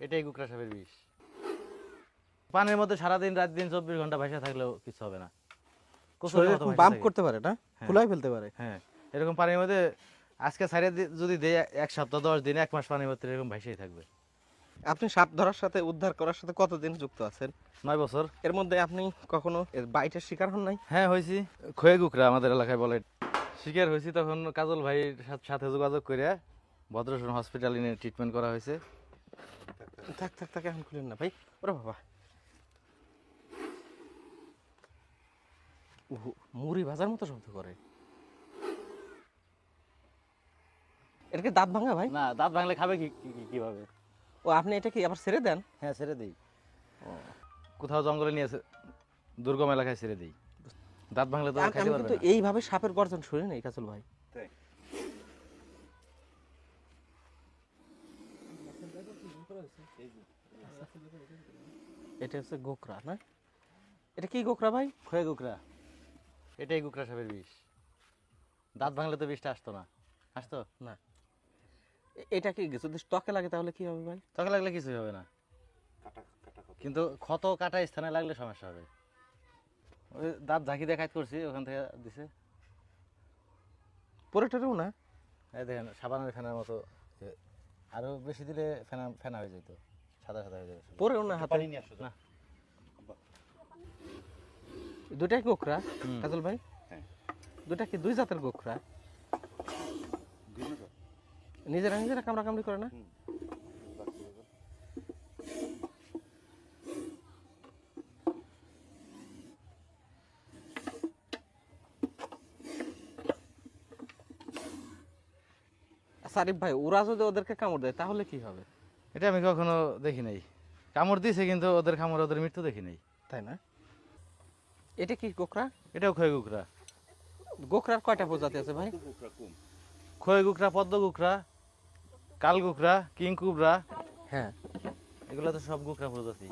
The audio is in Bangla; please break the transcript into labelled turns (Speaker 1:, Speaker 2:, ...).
Speaker 1: এটাই কুকড়া সাপের বিষ। পানির মধ্যে সারাদিন রাত দিন 24 ঘন্টা ভাসা থাকলেও কিছু হবে না।
Speaker 2: শরীরে এরকম বাম্প করতে পারে না, ফুলাই ফেলতে পারে।
Speaker 1: হ্যাঁ, এরকম পানির মধ্যে আজকে ছাড়ে যদি দেয় 1 সপ্তাহ 10 দিন 1 মাস পানির মধ্যে এরকম ভাসেই থাকবে।
Speaker 2: আপনি সাপ ধরার সাথে উদ্ধার করার সাথে কতদিন যুক্ত আছেন?
Speaker 1: 9 বছর।
Speaker 2: এর মধ্যে আপনি কখনো এর বাইটের শিকার হন নাই?
Speaker 1: হ্যাঁ হয়েছি, খয়ে কুকড়া আমাদের এলাকায় বলে। শিকার হয়েছি তখন কাজল ভাইয়ের সাথে যোগাযোগ করে ভদ্রসন হসপিটালে নিয়ে ট্রিটমেন্ট করা হয়েছে।
Speaker 2: থাক থাক থাক, এখন খুলেন না ভাই। ওরে বাবা, মুড়ি ভাজার মতো শব্দ করে। এটা কি দাঁত ভাঙা ভাই?
Speaker 1: না, দাঁত ভাঙলে খাবে কিভাবে?
Speaker 2: ও, আপনি এটা কি আবার ছেড়ে দেন?
Speaker 1: হ্যাঁ, ছেড়ে দিই। কোথাও জঙ্গলে নিয়ে দুর্গম এলাকায় ছেড়ে দিই। দাঁত ভাঙলে তো
Speaker 2: আমি
Speaker 1: খাইতে পারবে
Speaker 2: কিন্তু
Speaker 1: না।
Speaker 2: এইভাবে সাপের গর্জন শুনি নাই কাজল ভাই। এটা হচ্ছে গোকরা না? এটা কি গোকরা ভাই?
Speaker 1: খয়ে কুকড়া, এটাই কুকড়া সাপের বিষ। দাঁত ভাঙলে তো বিষটা আসতো না। আসতো
Speaker 2: না, এটা কি যদি ত্বকে লাগে তাহলে কি হবে ভাই?
Speaker 1: ত্বকে লাগলে কিছুই হবে না, কিন্তু ক্ষত কাটা স্থানে লাগলে সমস্যা হবে। ওই দাঁত ঝাঁকি দিয়ে কাজ করছি, ওখান থেকে দিছে।
Speaker 2: পরে টরেও না?
Speaker 1: এই দেখেন সাবানের ফেনার মতো, আরো বেশি দিলে ফেনা ফেনা হয়ে যেত, সাদা সাদা হয়ে যাবে।
Speaker 2: পরেও না হাতে?
Speaker 1: না,
Speaker 2: দুটাই গোকরা কাজল ভাই? দুটা কি দুই জাতের গোকরা? নিজেরা নিজেরা কামড়া কামড়ি করে না? সারিফ ভাই, ওরা যদি ওদেরকে কামড় দেয় তাহলে কি হবে?
Speaker 1: এটা আমি কখনো দেখি নাই। কামড় দিয়েছে কিন্তু ওদের কামড় ওদের মৃত্যু দেখি নাই।
Speaker 2: তাই না? এটা কি গোকরা?
Speaker 1: এটাও খয়ে কুকড়া।
Speaker 2: গোকরার কয়টা প্রজাতি আছে ভাই?
Speaker 1: খয়ে কুকড়া, পদ্ম কুকড়া, কাল কুকড়া, কিং কুবরা,
Speaker 2: হ্যাঁ,
Speaker 1: এগুলো তো সব কুকড়া প্রজাতি।